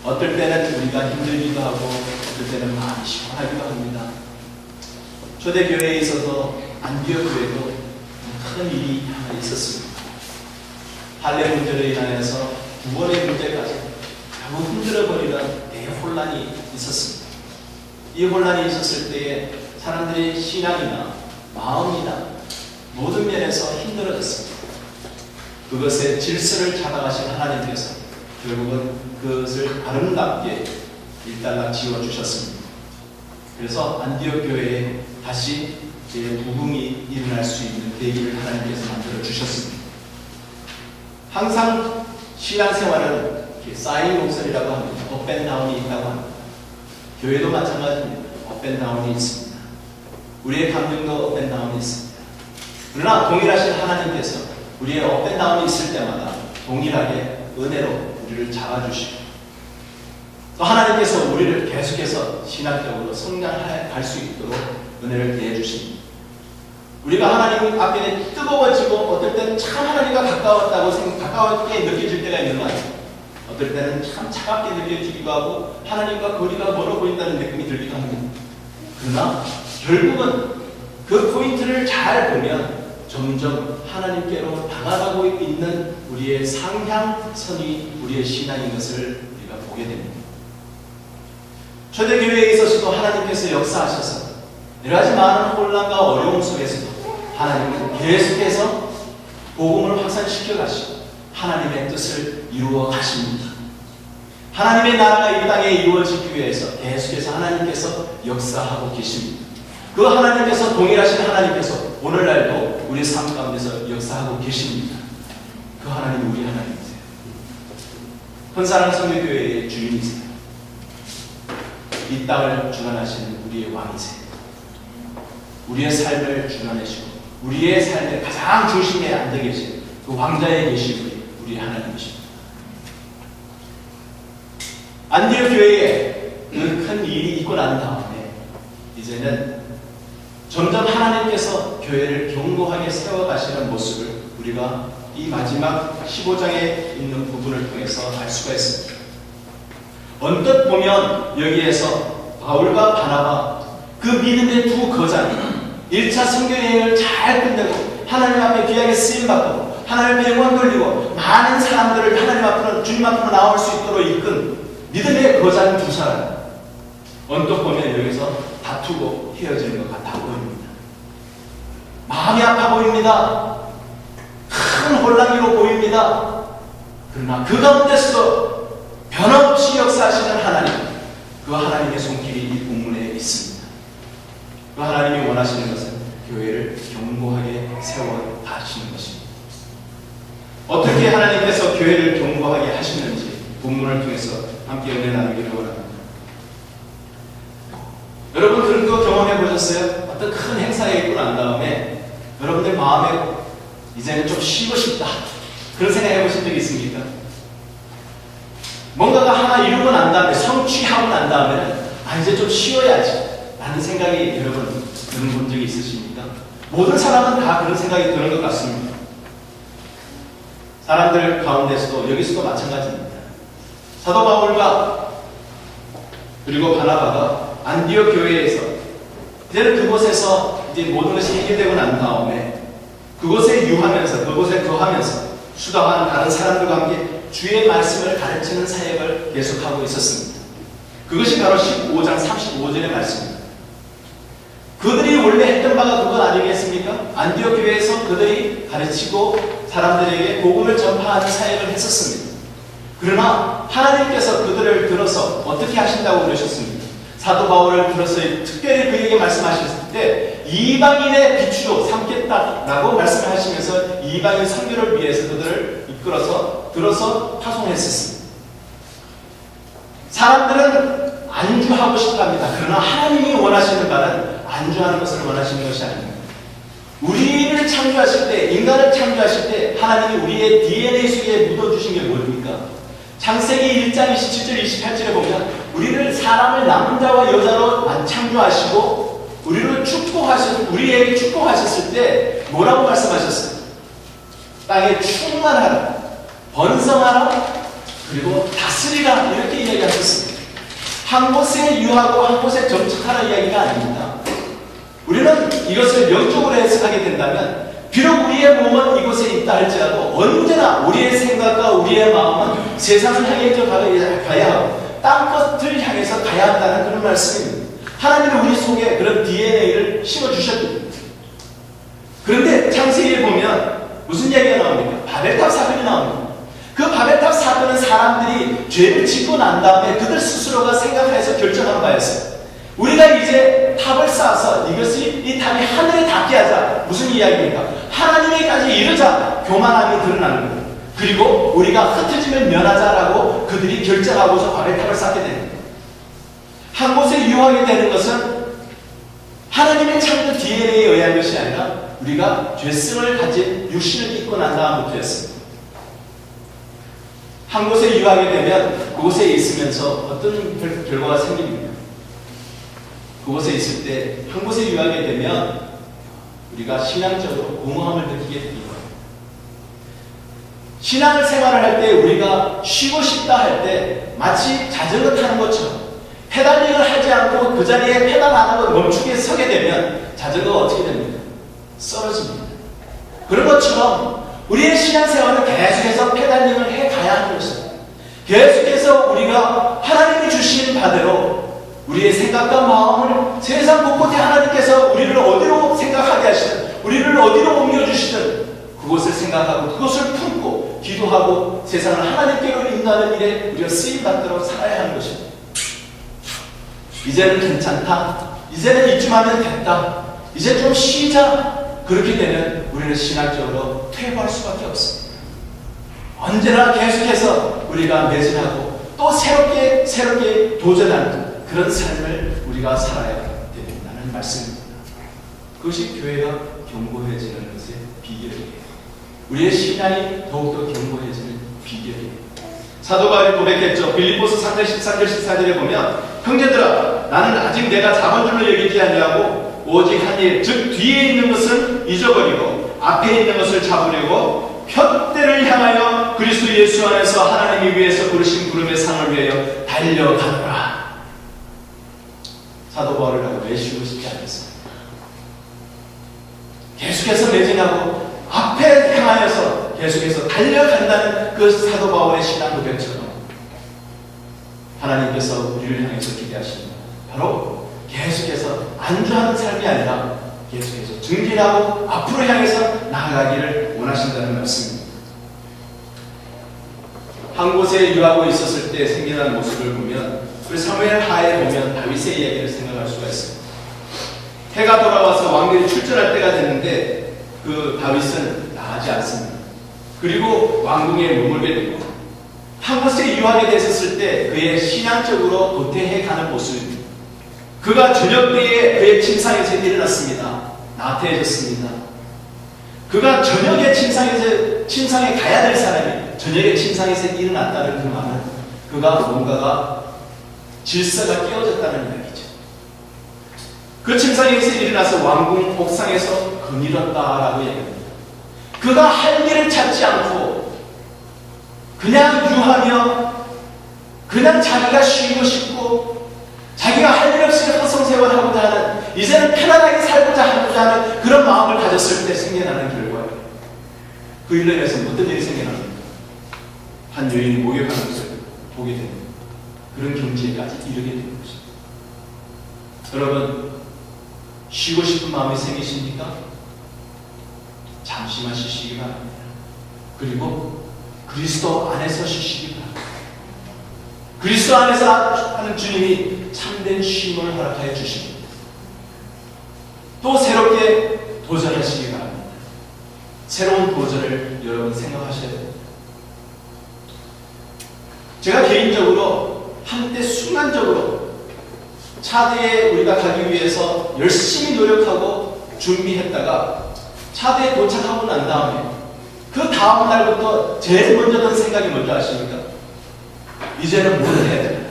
어떨 때는 우리가 힘들기도 하고 어떨 때는 마음이 시원하기도 합니다. 초대교회에 있어서 안디옥 교회도 큰 일이 하나 있었습니다. 할례 문제로 인하여서 구원의 문제까지 너무 흔들어버리는 대혼란이 있었습니다. 이 혼란이 있었을 때에 사람들의 신앙이나 마음이나 모든 면에서 힘들어졌습니다. 그것의 질서를 잡아가신 하나님께서 결국은 그것을 아름답게 일단락 지어주셨습니다. 그래서 안디옥 교회에 다시 부흥이 일어날 수 있는 계기를 하나님께서 만들어 주셨습니다. 항상 신앙생활은 쌓인 곡선이라고 합니다. 업앤다운이 있다고 합니다. 교회도 마찬가지입니다. 업앤다운이 있습니다. 우리의 감정도 업앤다운이 있습니다. 그러나 동일하신 하나님께서 우리의 업앤다운이 있을 때마다 동일하게 은혜로 우리를 잡아주시고 또 하나님께서 우리를 계속해서 신학적으로 성장할 수 있도록 은혜를 대해주십니다. 우리가 하나님 앞에 뜨거워지고 어떨 때는 참 하나님과 가까웠게 느껴질 때가 있는 것 같아요. 어떨 때는 참 차갑게 느껴지기도 하고 하나님과 거리가 멀어 보인다는 느낌이 들기도 합니다. 그러나 결국은 그 포인트를 잘 보면 점점 하나님께로 다가가고 있는 우리의 상향선이 우리의 신앙인 것을 우리가 보게 됩니다. 초대교회에 있어서도 하나님께서 역사하셔서 여러 가지 많은 혼란과 어려움 속에서도 하나님은 계속해서 복음을 확산시켜 가시고 하나님의 뜻을 이루어 가십니다. 하나님의 나라가 이 땅에 이루어지기 위해서 계속해서 하나님께서 역사하고 계십니다. 그 하나님께서 동일하신 하나님께서 오늘날도 우리 삶 가운데서 역사하고 계십니다. 그 하나님이 우리 하나님이세요. 헌사랑 성교교회의 주인이세요. 이 땅을 주관하시는 우리의 왕이세요. 우리의 삶을 주관하시고 우리의 삶의 가장 중심에 앉아 계신 그 왕자에 계신 우리 하나님이십니다. 안디옥 교회에 그 큰 일이 있고 난 다음에 이제는 점점 하나님께서 교회를 견고하게 세워가시는 모습을 우리가 이 마지막 15장에 있는 부분을 통해서 알 수가 있습니다. 언뜻 보면 여기에서 바울과 바나바 그 믿음의 두 거장이 1차 선교여행을 잘 끝내고 하나님 앞에 귀하게 쓰임받고 하나님의 영광 돌리고 많은 사람들을 하나님 앞으로 주님 앞으로 나올 수 있도록 이끈 믿음의 거장 두 사람 언뜻 보면 여기서 다투고 헤어지는 것 같아 보입니다. 마음이 아파 보입니다. 큰 혼란기로 보입니다. 그러나 그 가운데서도 변함없이 역사하시는 하나님, 그 하나님의 손길이 이 본문에 있습니다. 그 하나님이 원하시는 것은 교회를 견고하게 세워 가시는 것입니다. 어떻게 하나님께서 교회를 견고하게 하시는지 본문을 통해서 함께 은혜 나누기를 원합니다. 여러분 그런 거 경험해 보셨어요? 어떤 큰 행사에 있고 난 다음에 여러분들 마음에 이제는 좀 쉬고 싶다 그런 생각 해보신 적이 있습니까? 뭔가가 하나 이루고 난 다음에 성취하고 난 다음에는 이제 좀 쉬어야지 라는 생각이 여러분 드는 본 적이 있으십니까? 모든 사람은 다 그런 생각이 드는 것 같습니다. 사람들 가운데서도 여기서도 마찬가지입니다. 사도 바울과 그리고 바나바가 안디옥 교회에서 이제는 그곳에서 이제 모든 것이 해결되고 난 다음에 그곳에 유하면서 그곳에 거하면서 수다하는 다른 사람들과 함께 주의 말씀을 가르치는 사역을 계속하고 있었습니다. 그것이 바로 15장 35절의 말씀입니다. 그들이 원래 했던 바가 그것 아니겠습니까? 안디옥 교회에서 그들이 가르치고 사람들에게 복음을 전파하는 사역을 했었습니다. 그러나 하나님께서 그들을 들어서 어떻게 하신다고 그러셨습니까? 사도 바울을 들어서 특별히 그에게 말씀하셨을 때 이방인의 빛으로 삼겠다라고 말씀을 하시면서 이방인 선교를 위해서 그들을 들어서 파송했었습니다. 사람들은 안주하고 싶어 합니다. 그러나 하나님이 원하시는 바는 안주하는 것을 원하시는 것이 아닙니다. 우리를 창조하실 때, 인간을 창조하실 때 하나님이 우리의 DNA 속에 묻어주신 게 뭡니까? 창세기 1장 27절 28절에 보면 우리를 사람을 남자와 여자로 창조하시고 우리에게 축복하셨을 때 뭐라고 말씀하셨어요? 땅에 충만하라, 번성하라, 그리고 다스리라 이렇게 이야기하셨습니다. 한 곳에 유하고 한 곳에 정착하는 이야기가 아닙니다. 우리는 이것을 영적으로 해석하게 된다면 비록 우리의 몸은 이곳에 있다 할지라도 언제나 우리의 생각과 우리의 마음은 세상을 향해서 가야 하고 땅끝을 향해서 가야 한다는 그런 말씀입니다. 하나님은 우리 속에 그런 DNA를 심어주셨습니다. 그런데 창세기에 보면 무슨 이야기가 나옵니까? 바벨탑 사건이 나옵니다. 그 바벨탑 사건은 사람들이 죄를 짓고 난 다음에 그들 스스로가 생각해서 결정한 바였어요. 우리가 이제 탑을 쌓아서 이것이 이 탑이 하늘에 닿게 하자. 무슨 이야기입니까? 하나님에까지 이르자. 교만함이 드러나는 거예요. 그리고 우리가 흩어지면 면하자라고 그들이 결정하고서 바벨탑을 쌓게 됩니다. 한 곳에 유하게 되는 것은 하나님의 창조 DNA에 의한 것이 아니라 우리가 죄성을 가진 육신을 입고 난 다음부터였습니다. 한 곳에 유하게 되면 그곳에 있으면서 어떤 결과가 생깁니다. 그곳에 있을 때 한 곳에 유하게 되면 우리가 신앙적으로 공허함을 느끼게 됩니다. 신앙을 생활을 할 때 우리가 쉬고 싶다 할 때 마치 자전거 타는 것처럼 페달링을 하지 않고 그 자리에 페달 안 하고 멈추게 서게 되면 자전거가 어떻게 됩니까? 쓰러집니다. 그런 것처럼 우리의 신앙생활은 계속해서 페달링을 해가야 하는 것입니다. 계속해서 우리가 하나님이 주신 바대로 우리의 생각과 마음을 세상 곳곳에 하나님께서 우리를 어디로 생각하게 하시든 우리를 어디로 옮겨주시든 그곳을 생각하고 그것을 품고 기도하고 세상을 하나님께로 인도하는 일에 우리가 쓰임받도록 살아야 하는 것입니다. 이제는 괜찮다. 이제는 이쯤 하면 됐다. 이제 좀 쉬자. 그렇게 되면 우리는 신학적으로 퇴보할 수밖에 없습니다. 언제나 계속해서 우리가 매진하고 또 새롭게 도전하는 그런 삶을 우리가 살아야 된다는 말씀입니다. 그것이 교회가 견고해지는 것의 비결이에요. 우리의 신앙이 더욱더 견고해지는 비결이에요. 사도 바울이 고백했죠. 빌립보서 3장 13절 14절에 보면 형제들아 나는 아직 내가 잡은 줄로 여기지 아니하고 오직 한 일 즉 뒤에 있는 것은 잊어버리고 앞에 있는 것을 잡으려고 푯대를 향하여 그리스도 예수 안에서 하나님이 위해서 부르신 부름의 상을 위하여 달려가노라. 사도 바울이라고 왜 쉬고 싶지 않겠습니까? 계속해서 매진하고 앞에 향하여서 계속해서 달려간다는 그 사도 바울의 신앙 고백처럼 하나님께서 우리를 향해서 기대하십니다. 바로 계속해서 안주하는 삶이 아니라 계속해서 증진하고 앞으로 향해서 나아가기를 원하신다는 말씀입니다. 한 곳에 유하고 있었을 때 생겨난 모습을 보면 우리 사무엘 하에 보면 다윗의 이야기를 생각할 수가 있습니다. 해가 돌아와서 왕들이 출전할 때가 됐는데 그 다윗은 나가지 않습니다. 그리고 왕궁에 머물게 되고 한 곳에 유하게 됐었을 때 그의 신앙적으로 도태해가는 모습입니다. 그가 저녁 때에 그의 침상에서 일어났습니다. 나태해졌습니다. 그가 저녁에 침상에 가야 될 사람이 저녁에 침상에서 일어났다는 그 말은 그가 뭔가가 질서가 깨어졌다는 이야기죠. 그 침상에서 일어나서 왕궁 옥상에서 거닐었다라고 얘기합니다. 그가 할 일을 찾지 않고 그냥 유하며 그냥 자기가 쉬고 싶고 자기가 할 일 없이 허송세월하고자 하는 이제는 편안하게 살고자 하는 그런 마음을 가졌을 때 생겨나는 결과예요. 그 일로 인해서 어떤 일이 생겨납니까? 한 여인이 목욕하는 것을 보게 되는 그런 경지에까지 이르게 되는 것입니다. 여러분 쉬고 싶은 마음이 생기십니까? 잠시만 쉬시기 바랍니다. 그리고 그리스도 안에서 쉬시기 바랍니다. 그리스도 안에서 하는 주님이 참된 쉼을 허락하여 주십니다. 또 새롭게 도전하시기 바랍니다. 새로운 도전을 여러분 생각하셔야 됩니다. 제가 개인적으로 한때 순간적으로 차대에 우리가 가기 위해서 열심히 노력하고 준비했다가 차대에 도착하고 난 다음에 그 다음 날부터 제일 먼저 든 생각이 뭔지 아십니까? 이제는 뭘 해야 되나?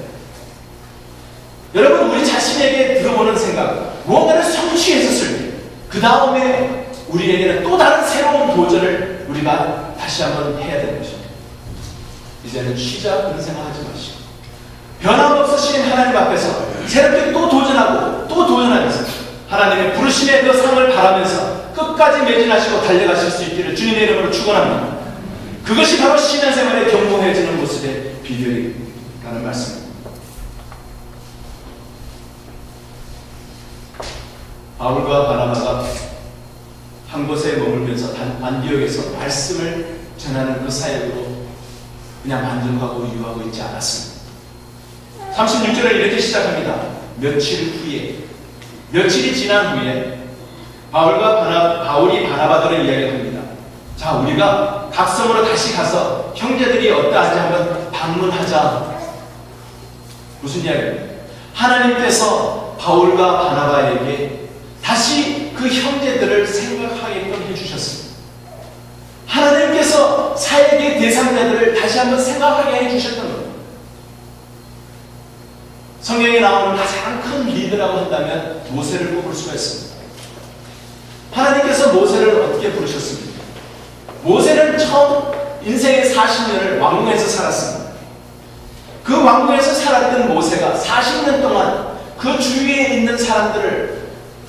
여러분 우리 자신에게 들어오는 생각 무언가를 성취했었을 때 그 다음에 우리에게는 또 다른 새로운 도전을 우리가 다시 한번 해야 되는 것입니다. 이제는 쉬자 그런 생각하지 마시고 변함없으신 하나님 앞에서 새롭게 또 도전하고 또 도전하면서 하나님의 부르심의 그 상을 바라면서 끝까지 매진하시고 달려가실 수 있기를 주님의 이름으로 축원합니다. 그것이 바로 신앙생활의 견고해지는 모습의 비결이라는 말씀입니다. 바울과 바나바가 한 곳에 머물면서 안디옥에서 말씀을 전하는 그 사역으로 그냥 만족하고 유하고 있지 않았습니다. 36절을 이렇게 시작합니다. 며칠이 지난 후에 바울이 바나바들을 이야기합니다. 자, 우리가 각성으로 다시 가서 형제들이 어떠한지 한번 방문하자. 무슨 이야기입니까? 하나님께서 바울과 바나바에게 다시 그 형제들을 생각하게끔 해주셨습니다. 하나님께서 사역의 대상자들을 다시 한번 생각하게 해주셨던 겁니다. 성경에 나오는 가장 큰 리더라고 한다면 모세를 꼽을 수가 있습니다. 하나님께서 모세를 어떻게 부르셨습니까? 모세는 처음 인생의 40년을 왕궁에서 살았습니다. 그 왕궁에서 살았던 모세가 40년 동안 그 주위에 있는 사람들을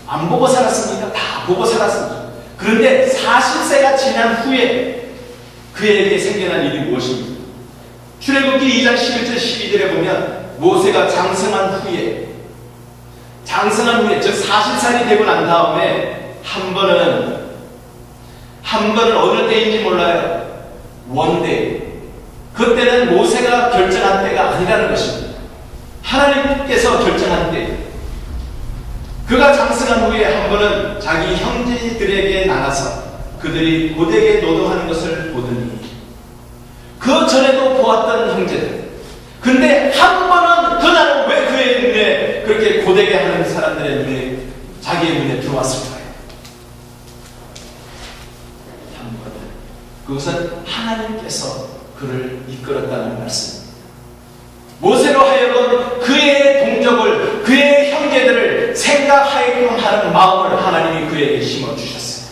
안 보고 살았습니까? 다 보고 살았습니다. 그런데 40세가 지난 후에 그에게 생겨난 일이 무엇입니까? 출애굽기 2장 11절 12절에 보면 모세가 장성한 후에 즉 40살이 되고 난 다음에 한 번은 어느 때인지 몰라요. 원데이. 그때는 모세가 결정한 때가 아니라는 것입니다. 하나님께서 결정한 때. 그가 장성한 후에 한 번은 자기 형제들에게 나가서 그들이 고되게 노동하는 것을 보더니 그 전에도 보았던 형제들. 근데 한 번은 그날은 왜 그의 눈에 그렇게 고되게 하는 사람들의 눈에 자기의 눈에 들어왔을까요? 한 번은 그것은 하나님께서 그를 이끌었다는 말씀입니다. 모세로 하여금 그의 동족을 그의 형제들을 생각하게끔 하는 마음을 하나님이 그에게 심어주셨어요.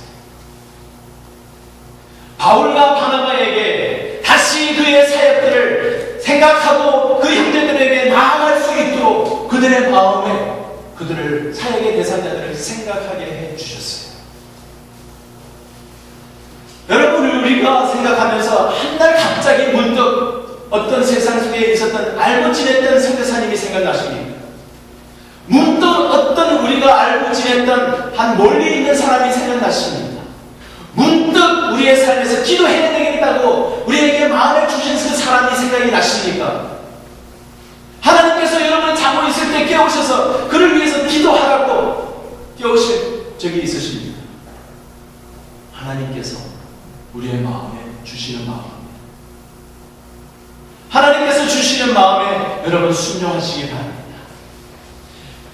바울과 바나바에게 다시 그의 사역들을 생각하고 그 형제들에게 나아갈 수 있도록 그들의 마음에 그들을 사역의 대상자들을 생각하게 해주셨어요. 여러분, 우리가 생각하면서 한날 갑자기 문득 어떤 세상 속에 있었던 알고 지냈던 선교사님이 생각나십니까? 문득 어떤 우리가 알고 지냈던 한 멀리 있는 사람이 생각나십니다. 문득 우리의 삶에서 기도해야 되겠다고 우리에게 마음에 주신 그 사람이 생각이 나십니까? 하나님께서 여러분을 자고 있을 때 깨우셔서 그를 위해서 기도하라고 깨우신 적이 있으십니까? 하나님께서 우리의 마음에 주시는 마음입니다. 하나님께서 주시는 마음에 여러분 순종하시기 바랍니다.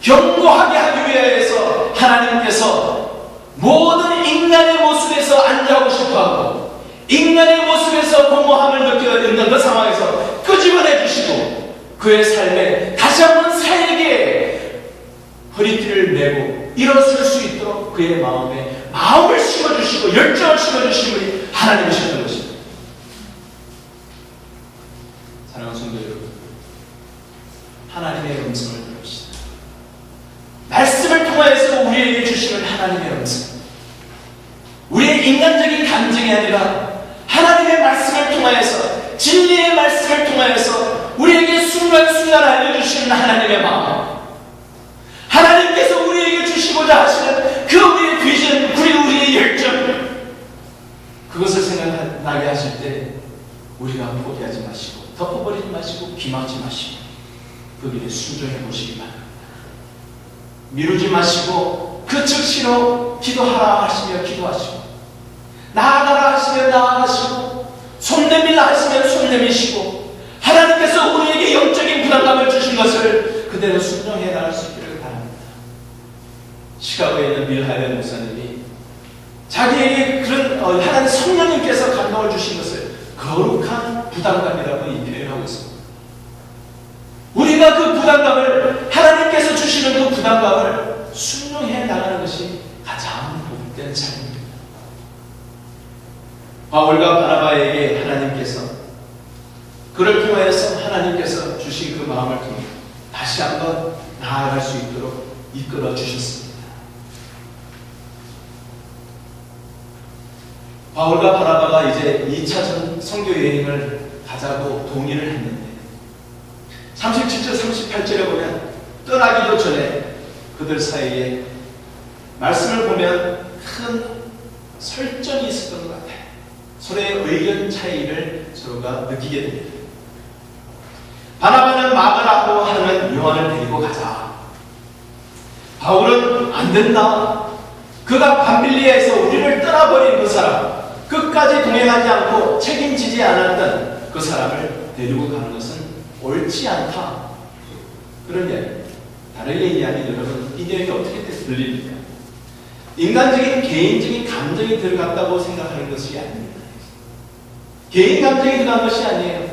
견고하게 하기 위해서 하나님께서 모든 인간의 모습에서 안주하고 싶어하고 인간의 모습에서 공허함을 느껴 있는 그 상황에서 끄집어내 주시고 그의 삶에 다시 한번 사역에 허리띠를 메고 일어설 수 있도록 그의 마음에 마음을 심어주시고 열정을 심어주신 분이 하나님이셨던 것입니다. 사랑하는 성도 여러분, 하나님의 음성을 들읍시다. 말씀을 통하여서 우리에게 주시는 하나님의 음성, 우리의 인간적인 감정이 아니라 하나님의 말씀을 통하여서 진리의 말씀을 통하여서 우리에게 순간순간 알려주시는 하나님의 마음, 하나님께서 우리에게 주시고자 하시는 그 우리의 비전, 우리의 열정, 그것을 생각나게 하실 때 우리가 포기하지 마시고 덮어버리지 마시고 기막지 마시고 그 길에 순종해 보시기 바랍니다. 미루지 마시고 그 즉시로 기도하라 하시며 기도하시고 나아가라 하시면 나아가시고 손 내밀라 하시면 손 내미시고 하나님께서 우리에게 영적인 부담감을 주신 것을 그대로 순종해 나갈 수 있기를 바랍니다. 시카고에 있는 빌 하이런 목사님이 자기에게 그런 하나님 성령님께서 감동을 주신 것을 거룩한 부담감이라고 이 표현하고 있습니다. 우리가 그 부담감을 하나님께서 주시는 그 부담감을 순종해 나가는 것이 가장 복된 삶입니다. 바울과 바나바에게 하나님께서 그 그를 통하여서 하나님께서 주신 그 마음을 통해 다시 한번 나아갈 수 있도록 이끌어 주셨습니다. 바울과 바나바가 이제 2차 선교 여행을 가자고 동의를 했는데 37절 38절에 보면 떠나기도 전에 그들 사이에 말씀을 보면 큰 설전이 있었던 것 같아요. 서로의 의견 차이를 서로가 느끼게 됩니다. 바나바는 마가라고 하는 요한을 데리고 가자. 바울은 안 된다. 그가 밤빌리아에서 우리를 떠나버린 그 사람, 끝까지 동행하지 않고 책임지지 않았던 그 사람을 데리고 가는 것은 옳지 않다. 그런 이야기입니다. 다르게 이야기하면 여러분 이 내용이 어떻게 들립니까? 인간적인 개인적인 감정이 들어갔다고 생각하는 것이 아닙니다. 개인 감정이 들어간 것이 아니에요.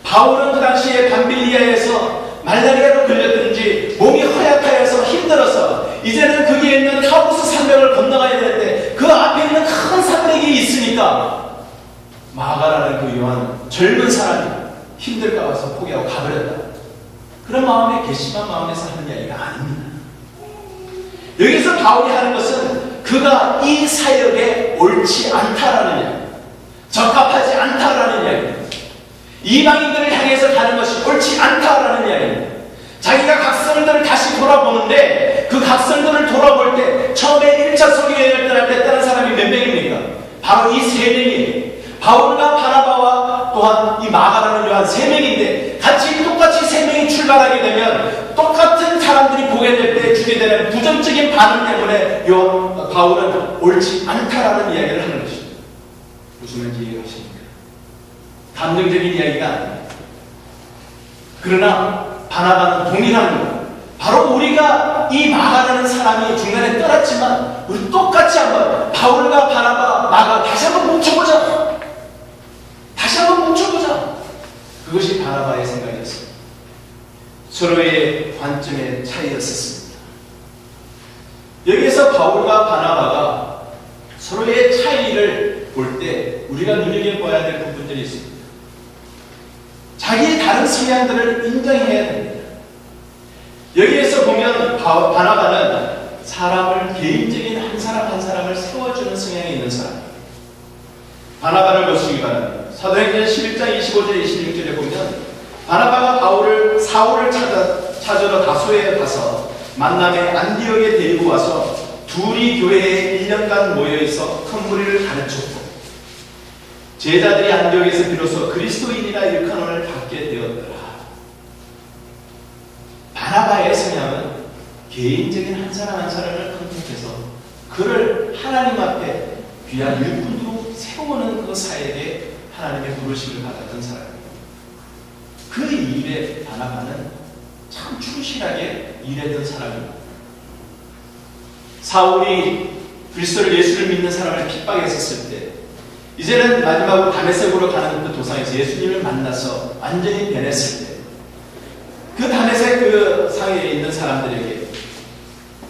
바울은 그 당시에 밤빌리아에서 말라리아로 걸렸든지 몸이 허약하여서 힘들어서 이제는 거기에 있는 타우스 산맥을 건너가야 되는데 그 앞에 있는 큰 산맥이 있으니까 마가라는 그 요한 젊은 사람이 힘들까 봐서 포기하고 가버렸다. 그런 마음에 괘씸한 마음에서 하는 이야기가 아닙니다. 여기서 바울이 하는 것은 그가 이 사역에 옳지 않다라는 이야기, 적합하지 않다라는 이야기입니다. 이방인들을 향해서 가는 것이 옳지 않다라는 이야기입니다. 자기가 각성들을 다시 돌아보는데 그 각성들을 돌아볼 때 처음에 1차 선교여행을 떠날 때 떠난 사람이 몇 명입니까? 바로 이 세 명이에요. 바울과 바나바와 또한 이 마가라는 요한 세 명인데 같이 똑같이 세 명이 출발하게 되면 똑같은 사람들이 보게 될 때 주게 되는 부정적인 반응 때문에 바울은 옳지 않다라는 이야기를 하는 것입니다. 무슨 말인지 이해하십니까? 감정적인 이야기가 아닙니다. 그러나 바나바는 동일한 것. 바로 우리가 이 마가라는 사람이 중간에 떠났지만 우리 똑같이 한번 바울과 바나바, 마가 다시 한번 뭉쳐보자. 다시 한번 뭉쳐보자. 그것이 바나바의 생각이었습니다. 서로의 관점의 차이였었습니다. 여기에서 바울과 바나바가 서로의 차이를 볼 때 우리가 눈여겨봐야 될 부분들이 있습니다. 자기의 다른 성향들을 인정해야 됩니다. 여기에서 보면 바나바는 사람을 개인적인 한 사람 한 사람을 세워주는 성향이 있는 사람. 바나바를 보시기 바랍니다. 사도행전 11장 25절 26절에 보면 바나바가 사울을 찾으러 다소에 가서 만남에 안디옥에 데리고 와서 둘이 교회에 1년간 모여있어 큰 무리를 가르쳤고 제자들이 안디옥에서 비로소 그리스도인이라 일컬음을 받게 되었더라. 바나바의 성향은 개인적인 한 사람 한 사람을 선택해서 그를 하나님 앞에 귀한 일꾼으로 세우는 그 사역에 하나님의 부르심을 받았던 사람입니다. 그 일에 바나바는 참 충실하게 일했던 사람입니다. 사울이 그리스도를 예수를 믿는 사람을 핍박했었을 때 이제는 마지막으로 다메섹으로 가는 그 도상에서 예수님을 만나서 완전히 변했을 때 그 다메섹 그 상에 있는 사람들에게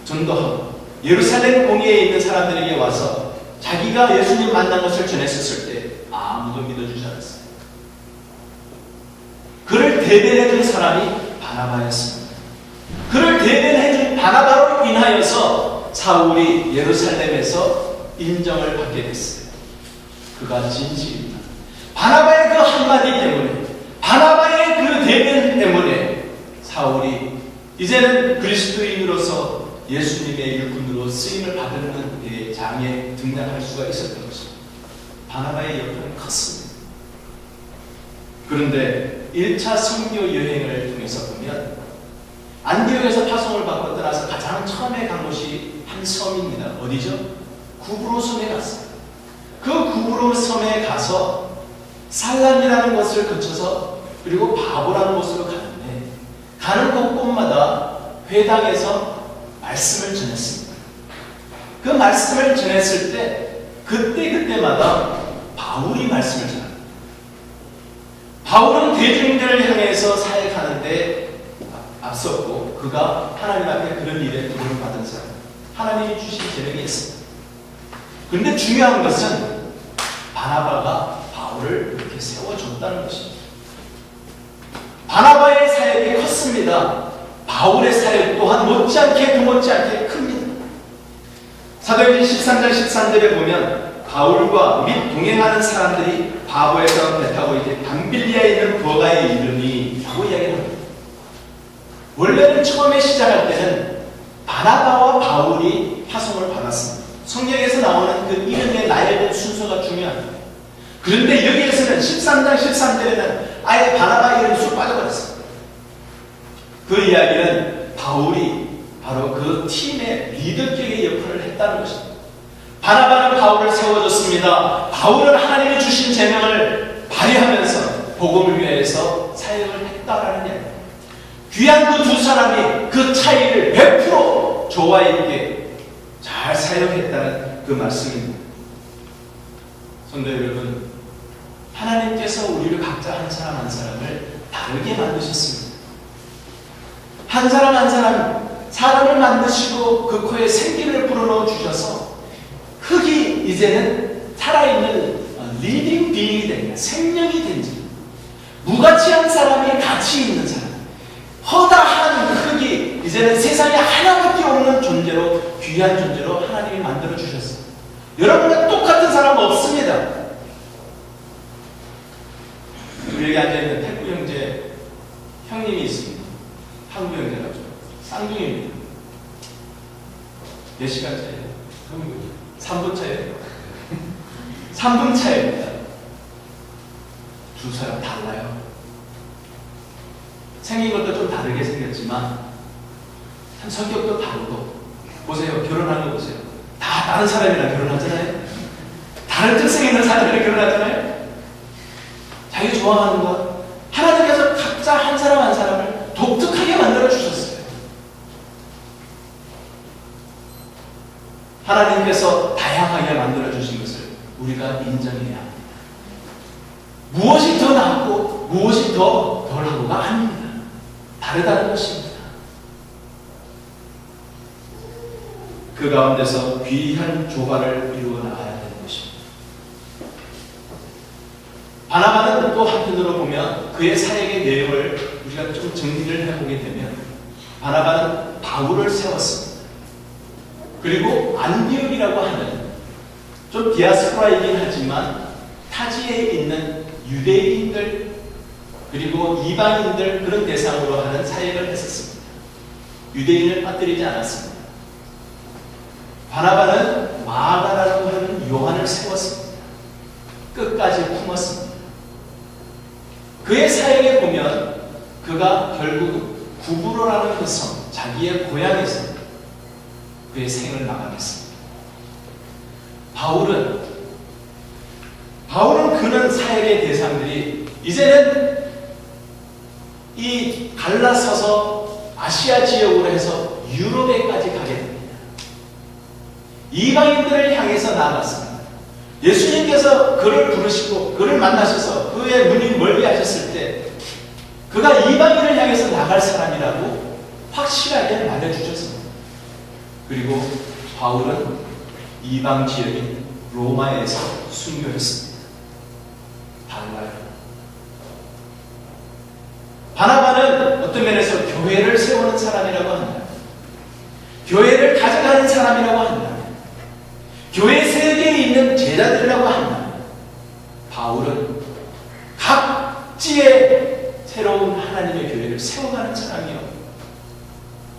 전도하고 예루살렘 공회에 있는 사람들에게 와서 자기가 예수님 만난 것을 전했었을 때 아무도 믿어주지 않았어요. 그를 대변해준 사람이 바나바였습니다. 그를 대변해준 바나바로 인하여서 사울이 예루살렘에서 인정을 받게 됐어요. 그가 진실입니다. 바나바의 그 한마디 때문에, 바나바의 그 대변 때문에 사울이 이제는 그리스도인으로서 예수님의 일꾼으로 쓰임을 받는 장에 등장할 수가 있었던 것입니다. 바나바의 역할은 컸습니다. 그런데 1차 선교 여행을 통해서 보면 안디옥에서 파송을 받고 떠나서 가장 처음에 간 곳이 한 섬입니다. 어디죠? 구브로 섬에 갔어요. 그 구브로 섬에 가서 살람이라는 곳을 거쳐서 그리고 바보라는 곳으로 가는데 가는 곳곳마다 회당에서 말씀을 전했습니다. 그 말씀을 전했을 때 그때마다 바울이 말씀을 전합니다. 바울은 대중들을 향해서 사역하는데 앞섰고 그가 하나님 앞에 그런 일에 도움을 받은 사람, 하나님이 주신 재능이 있습니다. 그런데 중요한 것은 바나바가 바울을 이렇게 세워줬다는 것입니다. 바나바의 사역이 컸습니다. 바울의 사역 또한 못지않게 큽니다. 사도행전 13장 13절에 보면 바울과 및 동행하는 사람들이 바보에서 배 타고 이제 담빌리아에 있는 버가에 이르니 라고 이야기를 합니다. 원래는 처음에 시작할 때는 바나바와 바울이 파송을 받았습니다. 성경에서 나오는 그 이름의 나열된 순서가 중요합니다. 그런데 여기에서는 13장 13절에는 아예 바나바 이름이 쑥 빠져버렸습니다. 그 이야기는 바울이 바로 그 팀의 리더격의 역할을 했다는 것입니다. 바나바는 바울을 세워줬습니다. 바울은 하나님이 주신 제명을 발휘하면서 복음을 위해서 사역을 했다라는 이야기입니다. 귀한 그 두 사람이 그 차이를 100% 조화 있게 잘 사역했다는 그 말씀입니다. 성도 여러분, 하나님께서 우리를 각자 한 사람 한 사람을 다르게 만드셨습니다. 한 사람 한 사람을 만드시고 그 코에 생기를 불어넣어 주셔서 흙이 이제는 살아있는 리빙 빙이 됩니다. 생명이 된지 무가치한 사람이 가치 있는 사람, 허다한 흙이 이제는 세상에 하나밖에 없는 존재로, 귀한 존재로 하나님이 만들어 주셨어요. 여러분과 똑같은 사람은 없습니다. 우리 여기 앉아있는 태구 형제 형님이 있습니다. 한국 형제라죠. 쌍둥이입니다. 몇 시간 차이에요? 3분 차이에요. 3분 차이입니다. 두 사람 달라요. 생긴 것도 좀 다르게 생겼지만 참 성격도 다르고, 보세요. 결혼하는 거 보세요. 다 다른 사람이랑 결혼하잖아요. 다른 특성 있는 사람이랑 결혼하잖아요. 자기 좋아하는 것, 하나님께서 각자 한 사람 한 사람을 독특하게 만들어 주셨어요. 하나님께서 다양하게 만들어 주신 것을 우리가 인정해야 합니다. 무엇이 더 낫고 무엇이 더 덜하고가 아닙니다. 다르다는 것입니다. 그 가운데서 귀한 조화를 이루어 나가야 되는 것입니다. 바나바는 또 한편으로 보면 그의 사역의 내용을 우리가 좀 정리를 해보게 되면, 바나바는 바울을 세웠습니다. 그리고 안디옥이라고 하는 좀 디아스포라이긴 하지만 타지에 있는 유대인들 그리고 이방인들 그런 대상으로 하는 사역을 했었습니다. 유대인을 빠뜨리지 않았습니다. 바나바는 마가라고 하는 요한을 세웠습니다. 끝까지 품었습니다. 그의 사역에 보면 그가 결국 구브로라는 그 성, 자기의 고향에서 그의 생을 나가겠습니다. 바울은 그는 사역의 대상들이 이제는 이 갈라서서 아시아 지역으로 해서 유럽에까지 가게 됩니다. 이방인들을 향해서 나아갔습니다. 예수님께서 그를 부르시고 그를 만나셔서 그의 문이 멀게 하셨을 때 그가 이방인을 향해서 나갈 사람이라고 확실하게 말해주셨습니다. 그리고 바울은 이방 지역인 로마에서 순교했습니다. 달라요. 바나바는 어떤 면에서 교회를 세우는 사람이라고 합니다. 교회를 가져가는 사람이라고 합니다. 교회 세계에 있는 제자들이라고 합니다. 바울은 각지의 새로운 하나님의 교회를 세워가는 사람이요,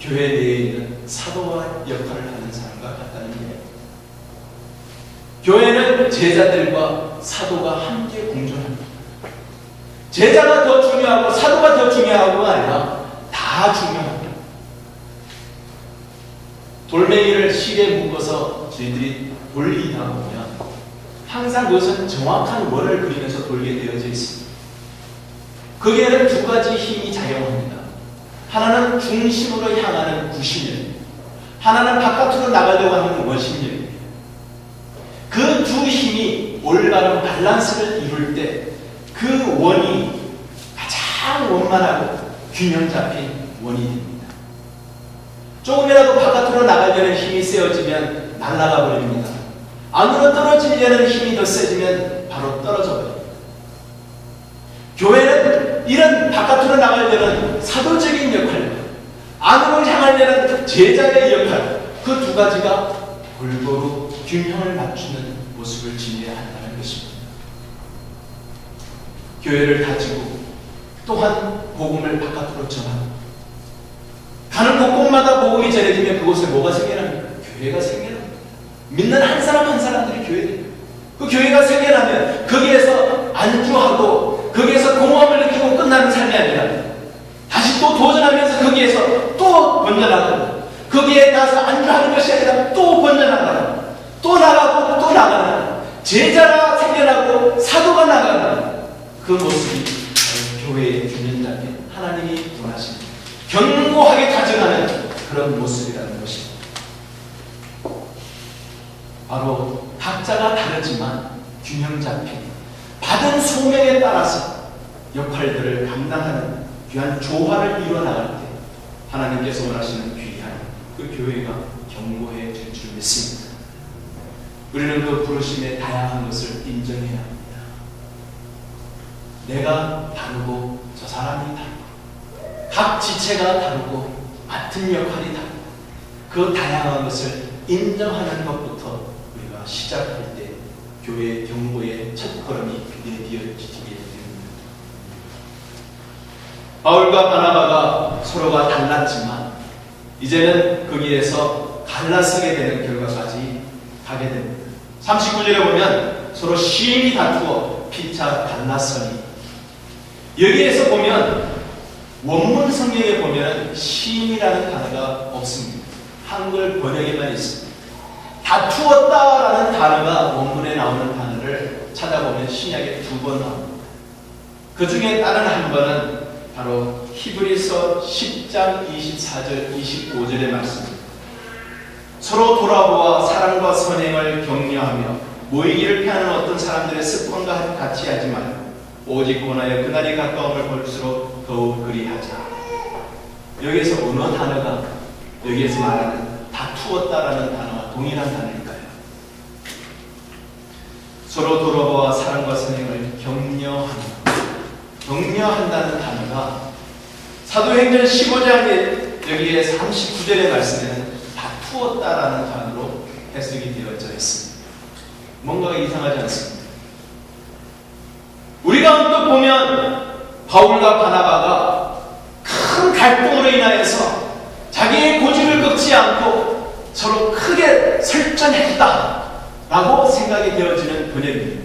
교회 내에 있는 사도와 역할을 하는 사람과 같다는 이야기. 교회는 제자들과 사도가 함께 공존합니다. 제자가 더 중요하고 사도가 더 중요하고가 아니라 다 중요합니다. 돌멩이를 실에 묶어서 저희들이 돌리다 보면 항상 그것은 정확한 원을 그리면서 돌게 되어져 있습니다. 거기에는 두 가지 힘이 작용합니다. 하나는 중심으로 향하는 구심력, 하나는 바깥으로 나가려고 하는 원심력입니다. 그 두 힘이 올바른 밸런스를 이룰 때 그 원이 가장 원만하고 균형 잡힌 원이 됩니다. 조금이라도 바깥으로 나가려는 힘이 세워지면 날아가 버립니다. 안으로 떨어지려는 힘이 더 세지면 바로 떨어져 버립니다. 교회는 이런 바깥으로 나가려는 사도적인 역할, 안으로 향하려는 제자의 역할, 그 두 가지가 골고루 균형을 맞추는 모습을 지녀야 한다는 것입니다. 교회를 다지고 또한 복음을 바깥으로 전하고 가는 곳곳마다 복음이 전해지면 그곳에 뭐가 생겨납니까? 교회가 생겨납니다. 믿는 한 사람 한 사람들이 교회입니다. 그 교회가 생겨나면 거기에서 안주하고 거기에서 공허함을 느끼고 끝나는 삶이 아니라 다시 또 도전하면서 거기에서 또 번져나가고 거기에 가서 안주하는 것이 아니라 또 번져나가고 또 나가고 또 나가는 제자가 생겨나고 사도가 나가는 그 모습이 교회의 균형잡힌 하나님이 원하시는 견고하게 다져가는 그런 모습이라는 것입니다. 바로 각자가 다르지만 균형 잡힌 받은 소명에 따라서 역할들을 감당하는 귀한 조화를 이루어나갈 때 하나님께서 원하시는 귀한 그 교회가 견고해질 줄 믿습니다. 우리는 그 부르심의 다양한 것을 인정해야 합니다. 내가 다르고 저 사람이 다르고 각 지체가 다르고 맡은 역할이 다르고 그 다양한 것을 인정하는 것부터 우리가 시작할 때 교회의 경고의 첫걸음이 내디뎌지게 됩니다. 바울과 바나바가 서로가 달랐지만 이제는 거기에서 갈라서게 되는 결과까지 가게 됩니다. 39절에 보면 서로 심히 다투어 피차 갈라서니, 여기에서 보면 원문 성경에 보면 심이라는 단어가 없습니다. 한글 번역에만 있습니다. 다투었다라는 단어가 원문에 나오는 단어를 찾아보면 신약에 2번 나옵니다. 그 중에 다른 한 번은 바로 히브리서 10장 24절 25절의 말씀입니다. 서로 돌아보아 사랑과 선행을 격려하며 모이기를 피하는 어떤 사람들의 습관과 같이 하지 말고 오직 권하여 그날이 가까움을 볼수록 더욱 그리하자. 여기에서 어느 단어가 여기에서 말하는 다투었다라는 단어와 동일한 단어일까요? 서로 돌아보아 사랑과 선행을 격려한다는 단어가 사도행전 15장에 여기에 39절의 말씀에는 다투었다라는 단어로 해석이 되어져 있습니다. 뭔가 이상하지 않습니다. 우리가 언뜻 보면 바울과 바나바가 큰 갈등으로 인하여서 자기의 고집을 꺾지 않고 서로 크게 설전했다라고 생각이 되어지는 번역입니다.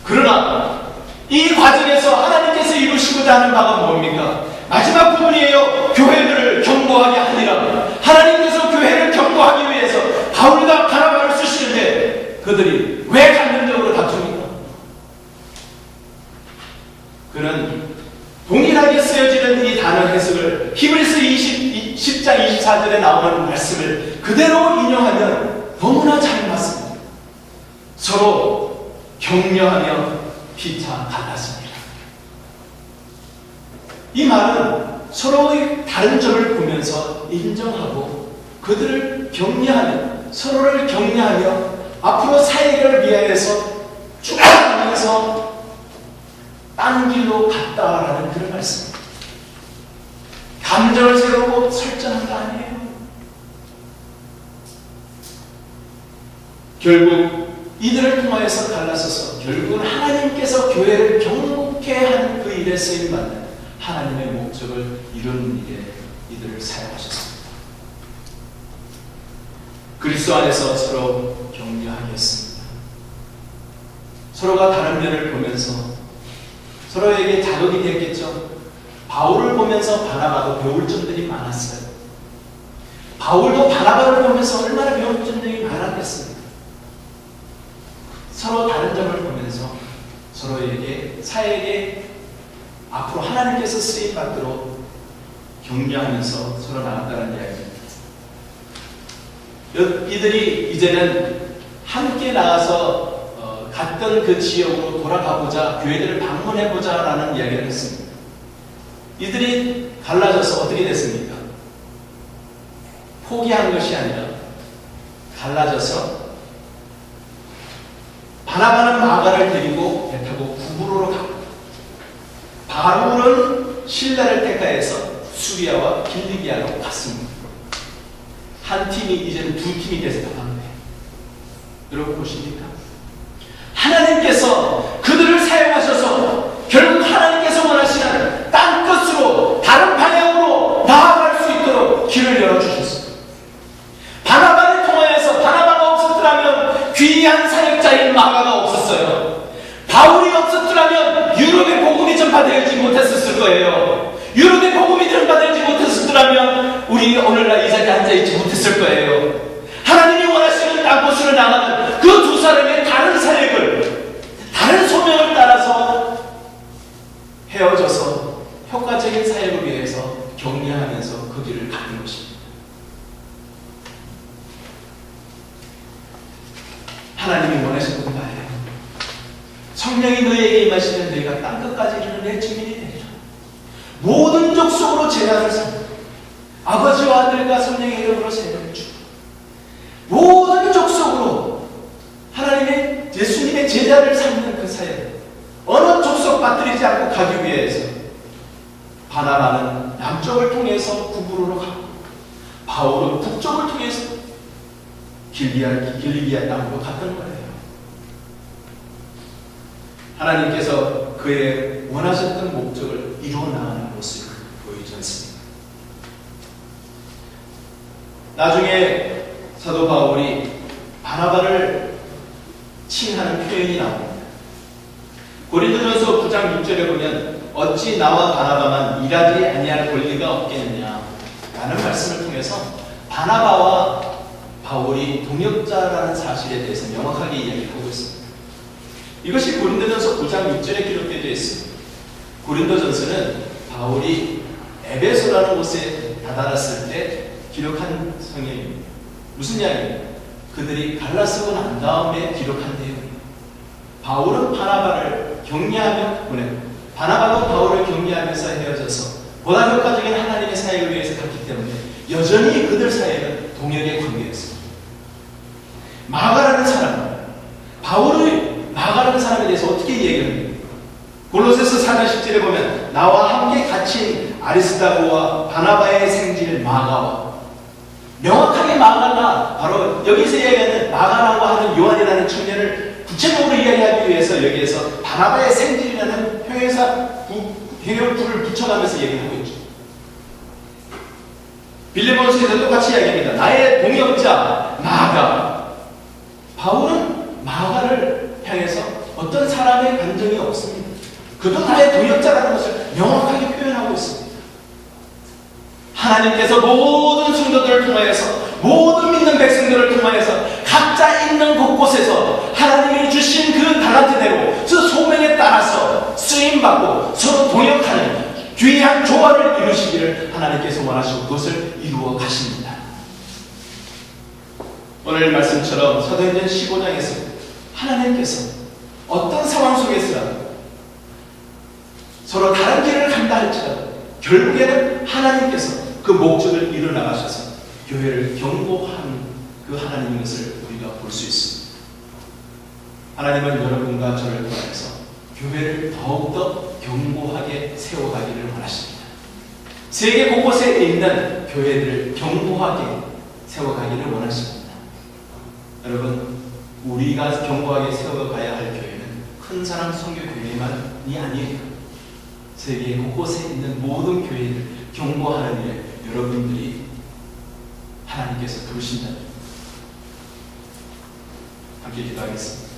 그러나 이 과정에서 하나님께서 이루시고자 하는 바가 뭡니까? 마지막 부분이에요. 교회들을 견고하게 하니라. 하나님께서 교회를 견고하기 위해서 바울과 바나바를 쓰시는데 그들이 왜 감정적으로 다툽니까? 그는 동일하게 쓰여지는 이 단어 해석을 히브리서 10장 24절에 나오는 말씀을 그대로 인용하면 너무나 잘 맞습니다. 서로 격려하며 피차 갈랐습니다. 이 말은 서로의 다른 점을 보면서 인정하고 그들을 격려하며 서로를 격려하며 앞으로 사역을 위하여서 축복하면서 딴 길로 갔다라는 그런 말씀입니다. 감정을 세우고 설정한 거 아니에요. 결국 이들을 통하여서 갈라서서 결국은 하나님께서 교회를 경고케 하는 그 일에 쓰임받는 하나님의 목적을 이루는 일에 이들을 사용하셨습니다. 그리스도 안에서 서로 격려하겠습니다. 서로가 다른 면을 보면서 서로에게 자극이 됐겠죠. 바울을 보면서 바나바도 배울 점들이 많았어요. 바울도 바나바를 보면서 얼마나 배울 점들이 많았겠습니까? 서로 다른 점을 보면서 서로에게 사역에 앞으로 하나님께서 쓰임 받도록 격려하면서 서로 나갔다는 이야기입니다. 이들이 이제는 함께 나가서 갔던 그 지역으로 돌아가보자, 교회들을 방문해보자 라는 이야기를 했습니다. 이들이 갈라져서 어떻게 됐습니까? 포기한 것이 아니라 갈라져서 바나바는 마가를 데리고 배 타고 구브로로 가고 바울은 신라를 택하여서 수리아와 길리기아로 갔습니다. 한 팀이 이제는 두 팀이 돼서 나갑니다. 여러분 보십니까? 하나님께서 그들을 사용하셔서 결국 하나님께서 원하시는 딴 것으로 다른 방향으로 나아갈 수 있도록 길을 열어주셨습니다. 바나바를 통하여서 바나바가 없었더라면 귀한 사역자인 마가가 없었어요. 바울이 없었더라면 유럽의 복음이 전파되지 못했었을 거예요. 유럽의 복음이 전파되지 못했었더라면 우리 오늘날 이 자리에 앉아있지 못했을 거예요. 하나님이 원하시는 딴 곳으로 나가는 그 두 사람의 다른 사역을, 다른 소명을 따라서 헤어져서 효과적인 사역을 위해서 격려하면서 그 길을 가는 것입니다. 하나님이 원하시는 바예요. 성령이 너희에게 임하시면 너희가 땅끝까지 이르는 내 증인이 되리라. 모든 족속으로 제자를 삼고 아버지와 아들과 성령의 이름으로 세례를 주고 모든 족속으로 하나님의 예수님의 제자를 삼는 그 사역, 어느 족속 빠뜨리지 않고 가기 위해서 바나바는 남쪽을 통해서 구부로로 가고 바울은 북쪽을 통해서 길리기아 땅으로 갔던 거예요. 하나님께서 그의 원하셨던 목적을 이루어 나가는 모습을 보여주셨습니다. 나중에 사도 바울이 바나바를 칭하는 표현이 나옵니다. 고린도전서 9장 6절에 보면 어찌 나와 바나바만 일하지 아니할 권리가 없겠느냐 라는 말씀을 통해서 바나바와 바울이 동역자라는 사실에 대해서 명확하게 이야기하고 있습니다. 이것이 고린도전서 9장 6절에 기록되어 있습니다. 고린도전서는 바울이 에베소라는 곳에 다다랐을 때 기록한 성경입니다. 무슨 이야기입니까? 그들이 갈라서고 난 다음에 기록한 내용입니다. 바울은 바나바를 격려하며 보내고 바나바가 바울을 격려하면서 헤어져서 보다 효과적인 하나님의 사역을 위해서 갔기 때문에 여전히 그들 사이에는 동역의 관계였습니다. 마가라는 사람, 바울의 마가라는 사람에 대해서 어떻게 얘기합니까? 골로새서 4장 10절에 보면 나와 함께 갇힌 아리스다고와 바나바의 생질 마가와, 명확하게 마가가 바로 여기서 이야기하는 마가라고 하는 요한이라는 청년을 구체적으로 이야기하기 위해서 여기에서 바나바의 생질이라는 형용구를 붙여가면서 얘기하고 있죠. 빌립보서에서 똑같이 이야기합니다. 나의 동역자 마가. 바울은 마가를 향해서 어떤 사람의 감정이 없습니다. 그도 나의 동역자라는 것을 명확하게 표현하고 있습니다. 하나님께서 모든 성도들을 통하여서, 모든 믿는 백성들을 통하여서 각자 있는 곳곳에서 하나님이 주신 그 달란트대로 그 소명에 따라서 쓰임받고 서로 동역하는 귀한 조화를 이루시기를 하나님께서 원하시고 그것을 이루어 가십니다. 오늘 말씀처럼 사도행전 15장에서 하나님께서 어떤 상황 속에서라도 서로 다른 길을 간다 할지라도 결국에는 하나님께서 그 목적을 이루어 나가셔서 교회를 경고하는 그 하나님의 것을 우리가 볼 수 있습니다. 하나님은 여러분과 저를 통해서 교회를 더욱더 견고하게 세워가기를 원하십니다. 세계 곳곳에 있는 교회들을 견고하게 세워가기를 원하십니다. 여러분, 우리가 견고하게 세워가야 할 교회는 큰 사람 선교교회만이 아니에요. 세계 곳곳에 있는 모든 교회를 견고하는 일에 여러분들이 하나님께서 부르신다는, 함께 기도하겠습니다.